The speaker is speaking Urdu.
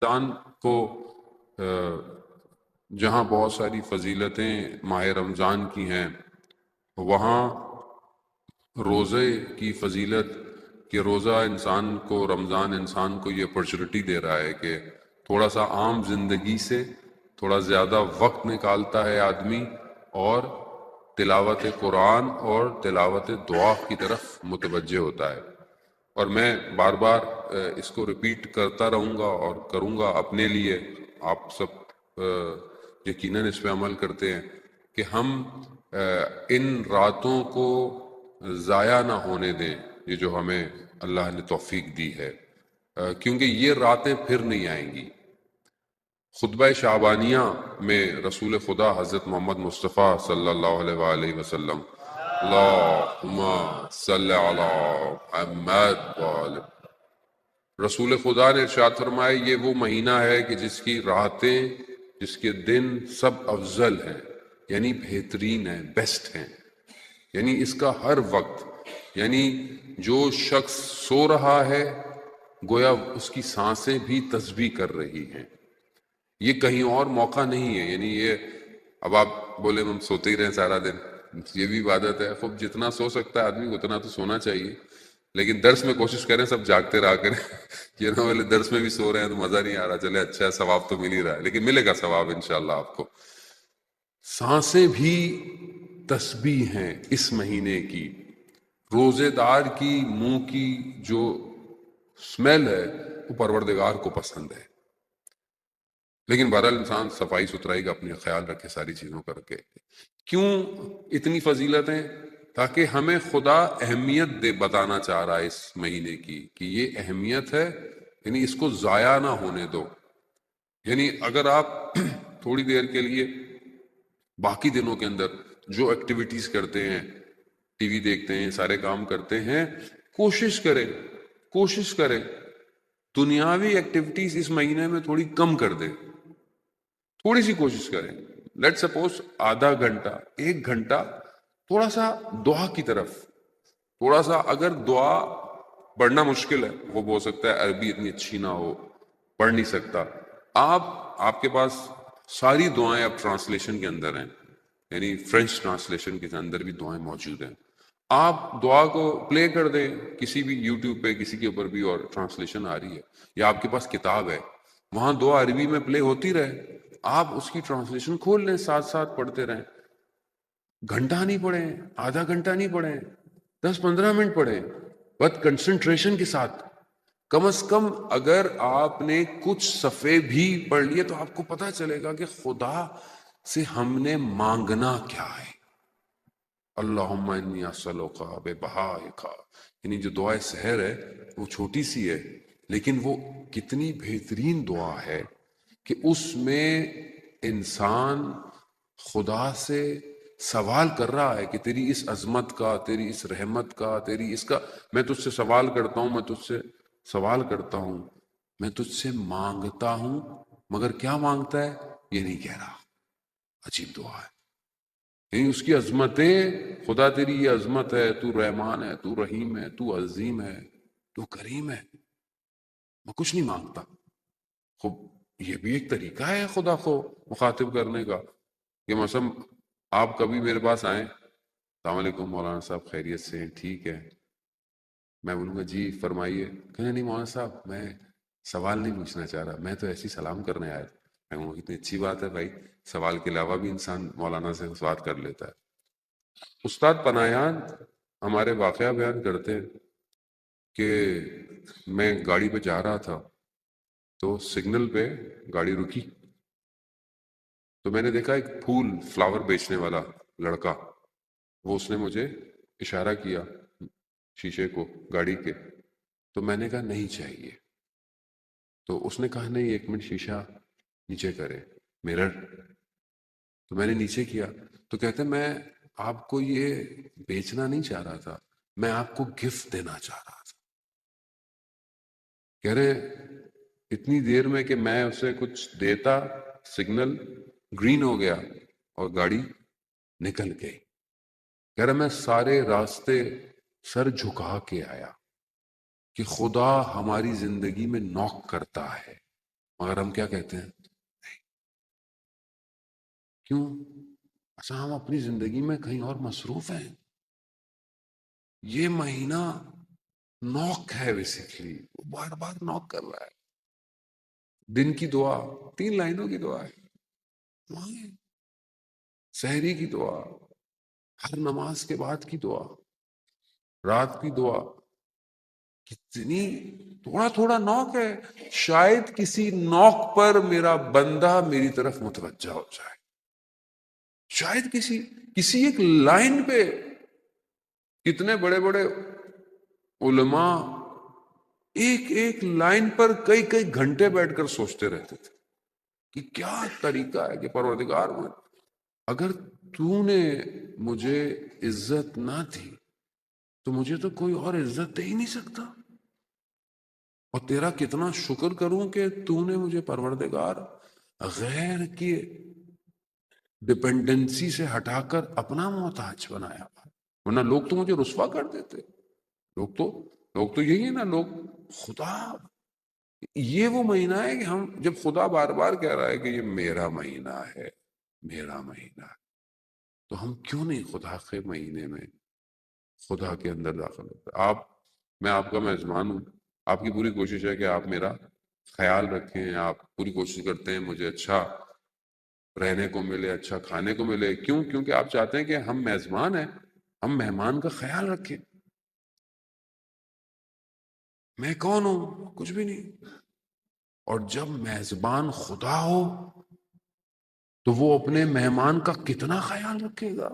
رمضان کو جہاں بہت ساری فضیلتیں ماہ رمضان کی ہیں، وہاں روزے کی فضیلت کہ روزہ انسان کو، رمضان انسان کو یہ اپرچونٹی دے رہا ہے کہ تھوڑا سا عام زندگی سے تھوڑا زیادہ وقت نکالتا ہے آدمی اور تلاوت قرآن اور تلاوت دعا کی طرف متوجہ ہوتا ہے۔ اور میں بار بار اس کو ریپیٹ کرتا رہوں گا اور کروں گا اپنے لیے، آپ سب یقیناً اس پہ عمل کرتے ہیں کہ ہم ان راتوں کو ضائع نہ ہونے دیں، یہ جو ہمیں اللہ نے توفیق دی ہے، کیونکہ یہ راتیں پھر نہیں آئیں گی۔ خطبہ شعبانیہ میں رسول خدا حضرت محمد مصطفیٰ صلی اللہ علیہ وآلہ وسلم، اللہم صلی علی محمد وآلہ، رسول خدا نے ارشاد فرمایا یہ وہ مہینہ ہے کہ جس کی راتیں، جس کے دن سب افضل ہیں، یعنی بہترین ہیں، بیسٹ ہیں، یعنی اس کا ہر وقت، یعنی جو شخص سو رہا ہے گویا اس کی سانسیں بھی تسبیح کر رہی ہیں، یہ کہیں اور موقع نہیں ہے۔ یعنی یہ اب آپ بولے ہم سوتے ہی رہیں سارا دن، یہ بھی عبادت ہے، خوب جتنا سو سکتا ہے آدمی اتنا تو سونا چاہیے، لیکن درس میں کوشش کریں سب جاگتے رہا کریں یہ نہ بولے درس میں بھی سو رہے ہیں تو مزہ نہیں آ رہا، چلے اچھا ہے ثواب تو مل ہی رہا ہے، لیکن ملے گا ثواب انشاءاللہ آپ کو۔ سانسیں بھی تسبیح ہیں اس مہینے کی، روزے دار کی منہ کی جو سمیل ہے وہ پروردگار کو پسند ہے، لیکن بہرحال انسان صفائی ستھرائی کا اپنے خیال رکھے ساری چیزوں کر کے۔ کیوں اتنی فضیلتیں؟ تاکہ ہمیں خدا اہمیت بتانا چاہ رہا ہے اس مہینے کی کہ یہ اہمیت ہے، یعنی اس کو ضائع نہ ہونے دو۔ یعنی اگر آپ تھوڑی دیر کے لیے باقی دنوں کے اندر جو ایکٹیویٹیز کرتے ہیں، ٹی وی دیکھتے ہیں، سارے کام کرتے ہیں، کوشش کریں دنیاوی ایکٹیویٹیز اس مہینے میں تھوڑی کم کر دیں، تھوڑی سی کوشش کریں، لیٹ سپوز آدھا گھنٹہ، 1 گھنٹہ تھوڑا سا دعا کی طرف، تھوڑا سا، اگر دعا پڑھنا مشکل ہے، وہ ہو سکتا ہے عربی اتنی اچھی نہ ہو، پڑھ نہیں سکتا، آپ کے پاس ساری دعائیں اب ٹرانسلیشن کے اندر ہیں، یعنی فرینچ ٹرانسلیشن کے اندر بھی دعائیں موجود ہیں، آپ دعا کو پلے کر دیں کسی بھی یوٹیوب پہ، کسی کے اوپر بھی، اور ٹرانسلیشن آ رہی ہے، یا آپ کے پاس کتاب ہے وہاں دعا عربی میں پلے ہوتی رہے، آپ اس کی ٹرانسلیشن کھول لیں، ساتھ ساتھ پڑھتے رہیں، گھنٹہ نہیں پڑھیں، آدھا گھنٹہ نہیں پڑھیں، 10-15 منٹ پڑھیں، بس کنسنٹریشن کے ساتھ، کم از کم اگر آپ نے کچھ صفحے بھی پڑھ لیے تو آپ کو پتہ چلے گا کہ خدا سے ہم نے مانگنا کیا ہے۔ اللہم انی اسألک ببہائک، یعنی جو دعائے سحر ہے وہ چھوٹی سی ہے لیکن وہ کتنی بہترین دعا ہے کہ اس میں انسان خدا سے سوال کر رہا ہے کہ تیری اس عظمت کا، تیری اس رحمت کا، تیری اس کا میں تجھ سے سوال کرتا ہوں، میں تجھ سے سوال کرتا ہوں، میں تجھ سے مانگتا ہوں، مگر کیا مانگتا ہے یہ نہیں کہہ رہا۔ عجیب دعا ہے، یعنی اس کی عظمتیں، خدا تیری یہ عظمت ہے، تو رحمان ہے، تو رحیم ہے، تو عظیم ہے، تو کریم ہے، میں کچھ نہیں مانگتا۔ خب یہ بھی ایک طریقہ ہے خدا کو مخاطب کرنے کا کہ مثلا آپ کبھی میرے پاس آئیں، السلام علیکم مولانا صاحب، خیریت سے ہیں؟ ٹھیک ہے، میں بولوں گا جی فرمائیے، کہنا نہیں مولانا صاحب میں سوال نہیں پوچھنا چاہ رہا، میں تو ایسی سلام کرنے آیا تھا۔ میں کہوں گا کتنی اچھی بات ہے بھائی، سوال کے علاوہ بھی انسان مولانا سے بات کر لیتا ہے۔ استاد پناہیان ہمارے واقعہ بیان کرتے ہیں کہ میں گاڑی پہ جا رہا تھا تو سگنل پہ گاڑی رکی، تو میں نے دیکھا ایک فلاور بیچنے والا لڑکا، وہ اس نے مجھے اشارہ کیا شیشے کو گاڑی کے، تو میں نے کہا نہیں چاہیے، تو اس نے کہا نہیں 1 منٹ شیشہ نیچے کرے، مرر، تو میں نے نیچے کیا، تو کہتے میں آپ کو یہ بیچنا نہیں چاہ رہا تھا، میں آپ کو گفٹ دینا چاہ رہا تھا۔ کہہ رہے اتنی دیر میں کہ میں اسے کچھ دیتا، سگنل گرین ہو گیا اور گاڑی نکل گئی۔ کہہ رہا میں سارے راستے سر جھکا کے آیا کہ خدا ہماری زندگی میں نوک کرتا ہے، مگر ہم کیا کہتے ہیں؟ کیوں؟ اچھا ہم اپنی زندگی میں کہیں اور مصروف ہیں. یہ مہینہ نوک ہے بیسیکلی، وہ بار بار نوک کر رہا ہے. دن کی دعا 3 لائنوں کی دعا ہے، مانگیں. سحری کی دعا، ہر نماز کے بعد کی دعا، رات کی دعا، کتنی تھوڑا تھوڑا نوک ہے. شاید کسی نوک پر میرا بندہ میری طرف متوجہ ہو جائے، شاید کسی ایک لائن پہ. کتنے بڑے بڑے علماء ایک ایک لائن پر کئی کئی گھنٹے بیٹھ کر سوچتے رہتے تھے کہ کیا طریقہ ہے کہ پروردگار اگر تو نے مجھے عزت نہ دی تو مجھے تو کوئی اور عزت دے ہی نہیں سکتا، اور تیرا کتنا شکر کروں کہ تو نے مجھے پروردگار غیر کی ڈپینڈنسی سے ہٹا کر اپنا محتاج بنایا. ورنہ لوگ تو مجھے رسوا کر دیتے. لوگ تو یہی ہے نا، لوگ خدا. یہ وہ مہینہ ہے کہ ہم جب خدا بار بار کہہ رہا ہے کہ یہ میرا مہینہ ہے، میرا مہینہ ہے، تو ہم کیوں نہیں خدا کے مہینے میں خدا کے اندر داخل ہوتے؟ میں آپ کا میزبان ہوں، آپ کی پوری کوشش ہے کہ آپ میرا خیال رکھیں، آپ پوری کوشش کرتے ہیں مجھے اچھا رہنے کو ملے، اچھا کھانے کو ملے. کیوں؟ کیونکہ آپ چاہتے ہیں کہ ہم میزبان ہیں، ہم مہمان کا خیال رکھیں. میں کون ہوں؟ کچھ بھی نہیں. اور جب میزبان خدا ہو تو وہ اپنے مہمان کا کتنا خیال رکھے گا.